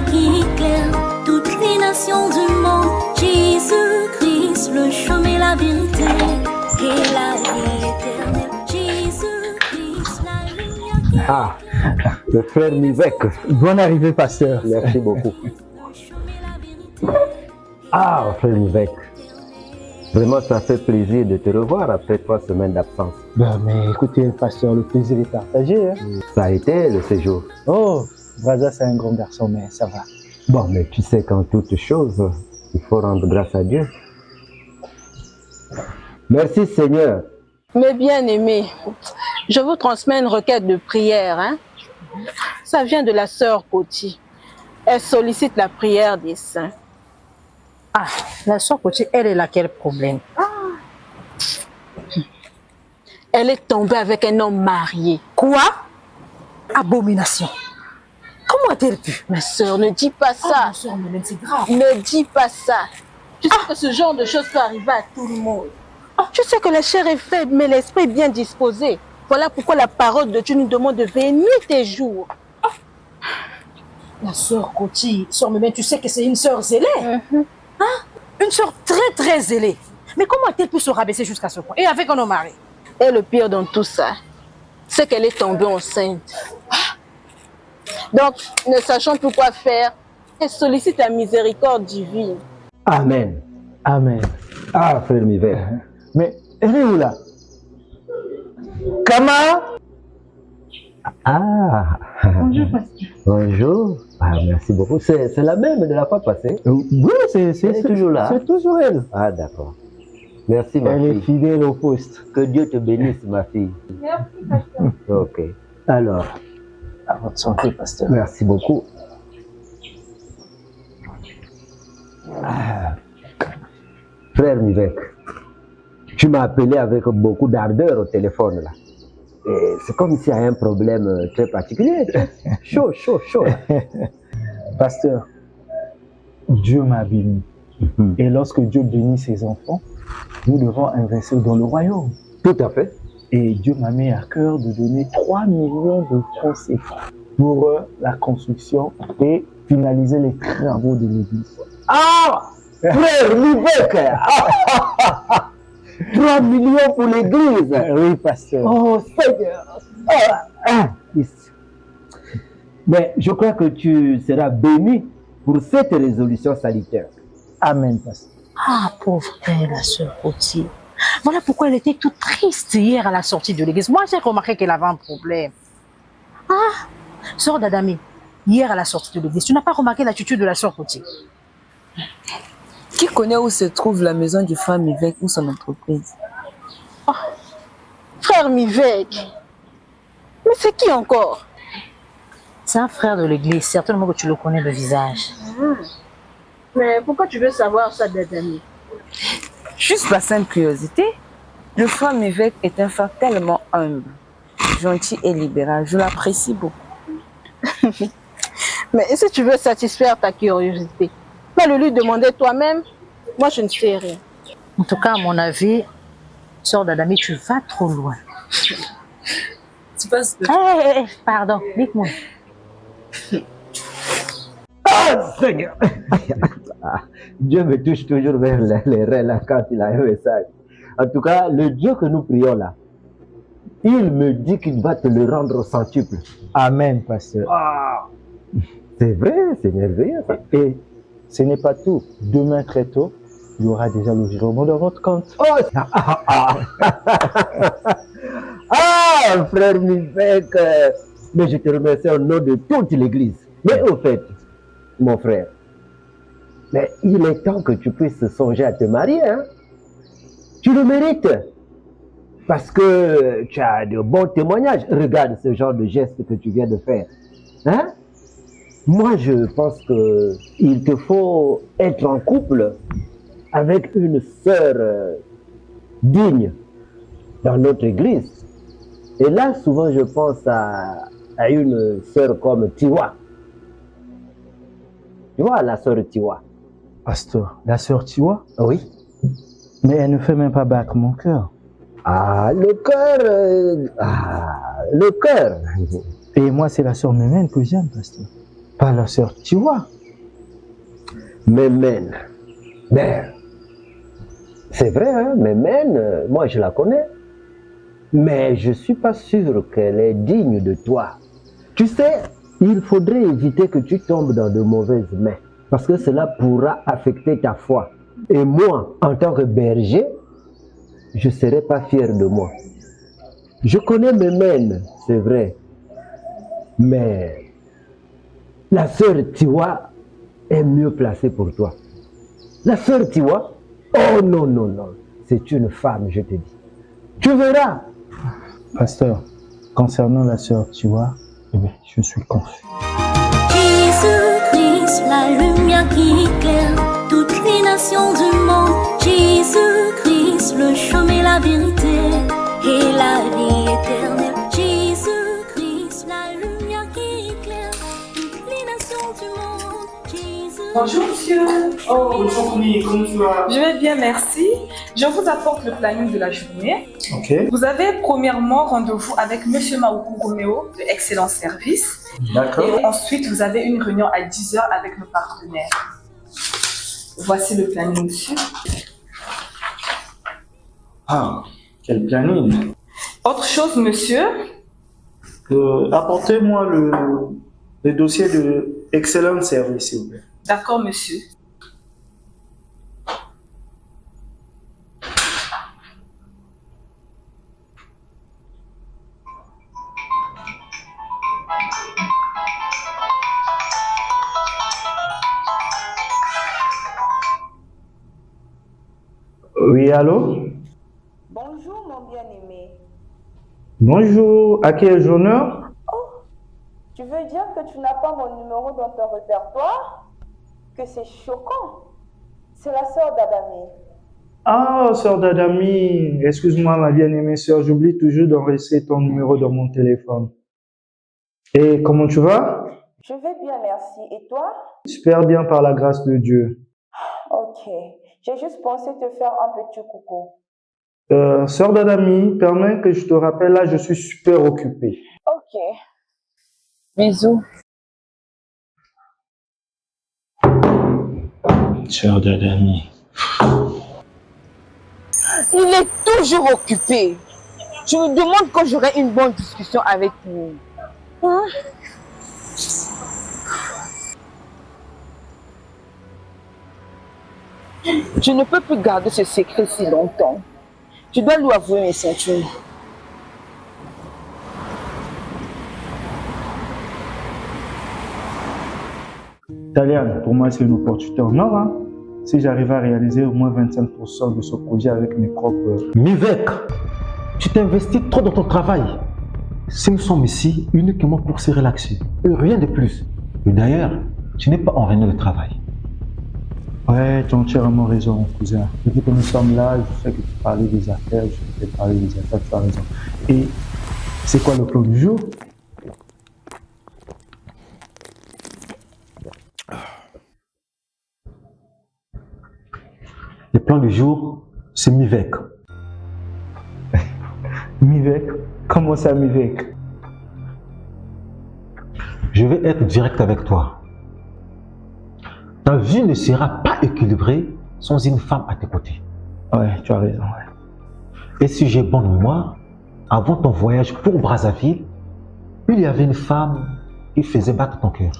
qui éclaire toutes les nations du monde. Jésus-Christ, le chemin, la vérité et la vie éternelle. Jésus-Christ, la lumière qui Ah, le frère Mivek. Bonne arrivée, pasteur. Merci beaucoup. Ah, frère Mivek. Vraiment, ça fait plaisir de te revoir après 3 semaines d'absence. Ben, mais écoutez, pasteur, le plaisir est partagé. Hein? Ça a été le séjour. Oh, Braza, c'est un grand garçon, mais ça va. Bon, mais tu sais qu'en toutes choses, il faut rendre grâce à Dieu. Merci Seigneur. Mes bien-aimés, je vous transmets une requête de prière. Hein? Ça vient de la sœur Koti. Elle sollicite la prière des saints. Ah, la sœur Koti, elle a quel problème? Elle est tombée avec un homme marié. Quoi? Abomination. Comment a-t-elle pu? Ma sœur, ne dis pas ça. Ma sœur, mais c'est grave. Ne dis pas ça. Tu sais que ce genre de choses peut arriver à tout le monde. Tu sais que la chair est faible, mais l'esprit est bien disposé. Voilà pourquoi la parole de Dieu nous demande de veiller nuit et jour. La sœur Koti, sœur Mémène, tu sais que c'est une sœur zélée. Une sœur très très zélée. Mais comment a-t-elle pu se rabaisser jusqu'à ce point? Et avec un homme marié? Et le pire dans tout ça, c'est qu'elle est tombée enceinte. Donc, ne sachant plus quoi faire, elle sollicite la miséricorde divine. Amen. Amen. Ah, frère Mivek. Mais elle est où là? Kama? Ah. Bonjour, pasteur. Bonjour. Ah, merci beaucoup. C'est la même de la fois passée. Oui, c'est toujours là. C'est toujours elle. Ah, d'accord. Merci, ma Elle est fille. fidèle au poste. Que Dieu te bénisse, ma fille. Merci, pasteur. Ok. Alors, À votre santé, pasteur. merci beaucoup. Ah. Frère Mivek, tu m'as appelé avec beaucoup d'ardeur au téléphone, là. Et c'est comme s'il y a un problème très particulier. Chaud, chaud, chaud. Pasteur, Dieu m'a béni. Et lorsque Dieu bénit ses enfants, nous devons investir dans le royaume. Tout à fait. Et Dieu m'a mis à cœur de donner 3 millions de francs CFA pour la construction et finaliser les travaux de l'église. Ah, frère Mivek. 3 millions pour l'église. Oui, pasteur. Oh, Seigneur. Mais je crois que tu seras béni pour cette résolution salutaire. Amen, pasteur. Ah, pauvre elle, la sœur Koti. Voilà pourquoi elle était toute triste hier à la sortie de l'église. Moi, j'ai remarqué qu'elle avait un problème. Ah, sœur Dadami, hier à la sortie de l'église, tu n'as pas remarqué l'attitude de la sœur Koti? Qui connaît où se trouve la maison du frère Mivek ou son entreprise? Frère Mivek, mais c'est qui encore? C'est un frère de l'église, certainement que tu le connais de visage. Mais pourquoi tu veux savoir ça, Dadami? Juste par simple curiosité, le frère Mivek est un frère tellement humble, gentil et libéral. Je l'apprécie beaucoup. Mais si tu veux satisfaire ta curiosité, va le lui demander toi-même. Moi, je ne sais rien. En tout cas, à mon avis, sœur Dadami, tu vas trop loin. Tu penses que... Pardon, dites-moi. Ah, Seigneur. Dieu me touche toujours vers les reins là quand il a un message. En tout cas, le Dieu que nous prions là, il me dit qu'il va te le rendre au centuple. Amen, pasteur. Ah, c'est vrai, c'est merveilleux ça. Et ce n'est pas tout. Demain très tôt, il y aura déjà le virement dans votre compte. Oh, ah, frère Mivek, mais je te remercie au nom de toute l'église. Mais au fait, mon frère, mais il est temps que tu puisses songer à te marier, hein? Tu le mérites. Parce que tu as de bons témoignages. Regarde ce genre de geste que tu viens de faire. Hein? Moi, je pense qu'il te faut être en couple avec une sœur digne dans notre église. Et là, souvent, je pense à une sœur comme Tiwa. Tu vois, la sœur Tiwa. Pasteur, la sœur Tiwa, Oui. mais elle ne fait même pas battre mon cœur. Ah, le cœur. Le cœur. Et moi, c'est la sœur Mémène que j'aime, pasteur. pas la sœur Tiwa. Mémène. Ben, c'est vrai, hein, Mémène, moi je la connais. Mais je ne suis pas sûr qu'elle est digne de toi. Tu sais, il faudrait éviter que tu tombes dans de mauvaises mains. Parce que cela pourra affecter ta foi. Et moi, en tant que berger, je ne serai pas fier de moi. Je connais Mémène, c'est vrai. Mais la sœur Tiwa est mieux placée pour toi. La sœur Tiwa, oh non, non, non, c'est une femme, je te dis. Tu verras. Pasteur, concernant la sœur Tiwa, eh bien, je suis confus. Jésus-Christ, la lumière qui éclaire toutes les nations du monde. Jésus-Christ, le chemin, la vérité et la vie éternelle. Jésus-Christ, la lumière qui éclaire toutes les nations du monde. Jésus. Bonjour monsieur. Oh, bonjour Connie, comment tu vas? Je vais bien, merci. Je vous apporte le planning de la journée. Ok. Vous avez premièrement rendez-vous avec monsieur Maoukou Roméo de Excellent Service. D'accord. Et ensuite, vous avez une réunion à 10h avec nos partenaires. Voici le planning monsieur. Ah, quel planning. Autre chose monsieur. Apportez-moi le dossier de Excellent Service, s'il vous plaît. D'accord monsieur. Oui, allô? Bonjour mon bien-aimé. Bonjour, à qui ai-je l'honneur? Oh, tu veux dire que tu n'as pas mon numéro dans ton répertoire? Que c'est choquant. C'est la sœur d'Adami. Ah, sœur Dadami, excuse-moi ma bien-aimée sœur, j'oublie toujours d'enregistrer ton numéro dans mon téléphone. Et comment tu vas? Je vais bien, merci. Et toi? Super bien par la grâce de Dieu. Ok. J'ai juste pensé te faire un petit coucou. Sœur Dadami, permets que je te rappelle, là je suis super occupé. Ok. Bisous. Sœur Dadami. Il est toujours occupé. Je me demande quand j'aurai une bonne discussion avec lui. Hein? Je ne peux plus garder ce secret si longtemps. Je dois lui avouer mes sentiments. Taliane, pour moi c'est une opportunité en or. Hein? Si j'arrive à réaliser au moins 25% de ce projet avec mes propres... Mivek, tu t'investis trop dans ton travail. Si nous sommes ici uniquement pour se relaxer, et rien de plus. Et d'ailleurs, tu n'es pas en réunion de travail. Ouais, tu as entièrement raison, mon cousin. Depuis que nous sommes là, je sais que tu parlais des affaires, je vais parler des affaires, tu as raison. Et c'est quoi le plan du jour? Le plan du jour, c'est Mivek. Mivek? Comment ça, Mivek? Je vais être direct avec toi. Ta vie ne sera pas équilibrée sans une femme à tes côtés. Ouais, tu as raison, ouais. Et si j'ai bonne mémoire, avant ton voyage pour Brazzaville, il y avait une femme qui faisait battre ton cœur.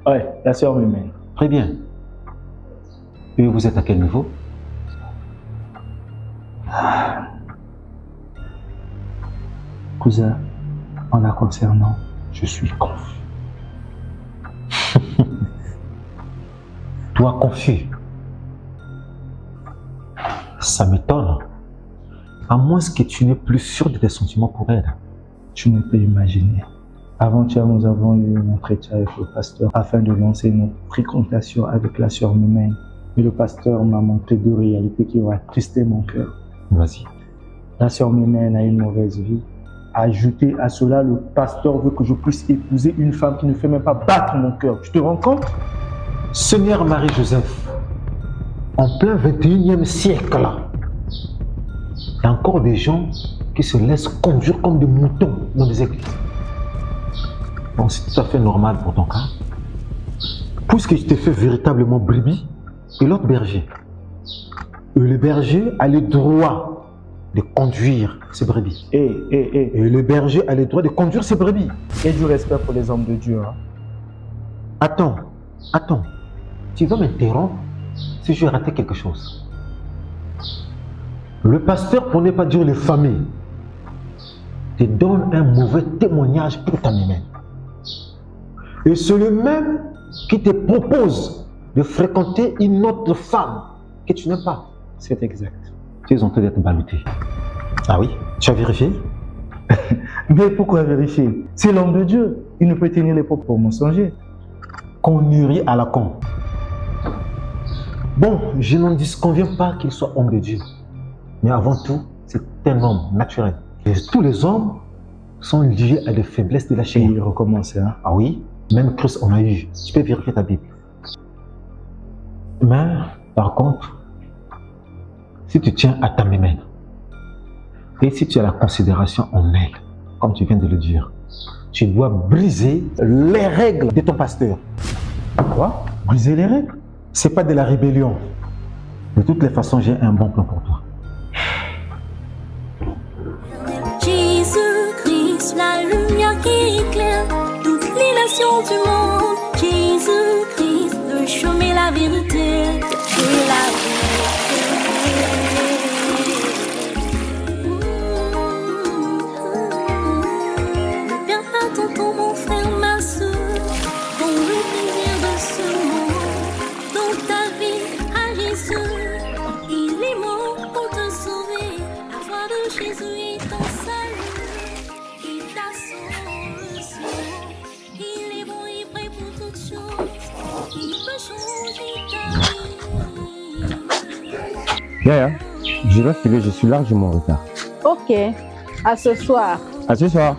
Ouais, la sœur Mémène. Très bien. Et vous êtes à quel niveau? Cousin, en la concernant, je suis confus. Toi confus. Ça m'étonne. À moins que tu n'aies plus sûr de tes sentiments pour elle. Tu ne peux imaginer. Avant-hier, nous avons eu un entretien avec le pasteur afin de lancer notre fréquentation avec la sœur Mémène. Mais le pasteur m'a montré deux réalités qui ont attristé mon cœur. Vas-y. La sœur Mémène a une mauvaise vie. Ajouté à cela, le pasteur veut que je puisse épouser une femme qui ne fait même pas battre mon cœur. Tu te rends compte? Seigneur Marie-Joseph, en plein 21e siècle, il y a encore des gens qui se laissent conduire comme des moutons dans des églises. Bon, c'est tout à fait normal pour ton cas. puisque je t'ai fait véritablement brebis, et l'autre berger. Et le berger a le droit de conduire ses brebis. Et le berger a le droit de conduire ses brebis. Et du respect pour les hommes de Dieu. Hein. Attends. Tu vas m'interrompre si je vais rater quelque chose. Le pasteur, pour ne pas dire les familles, te donne un mauvais témoignage pour ta mémène. Et c'est le même qui te propose de fréquenter une autre femme que tu n'aimes pas. C'est exact. Tu es en train d'être ballotté. Ah oui? Tu as vérifié? Mais pourquoi vérifier? C'est l'homme de Dieu. Il ne peut tenir les propos mensongers. Connerie à la con. Bon, je n'en disconviens pas qu'il soit homme de Dieu. Mais avant tout, c'est un homme naturel. Et tous les hommes sont liés à des faiblesses de la Et chair. il recommence. Hein? Ah oui? Même Christ en a eu. Tu peux vérifier ta Bible. Mais, par contre, si tu tiens à ta mémène, et si tu as la considération en elle, comme tu viens de le dire, tu dois briser les règles de ton pasteur. Quoi? Briser les règles? C'est pas de la rébellion. De toutes les façons, j'ai un bon plan pour toi. Jésus-Christ, la lumière qui éclaire toutes les nations du monde. Jésus-Christ, le chemin, la vérité et la vie. Ne perds pas ton temps, mon frère, ma soeur, dans le plaisir de ce monde. Dans ta vie à Jésus, il est mort pour te sauver. La voix de Jésus est ton salut. Il t'a sauvé. Il est bon et prêt pour toutes choses. Il peut changer ta vie. Yaya, je dois filer, je suis largement en retard. Ok, à ce soir. À ce soir.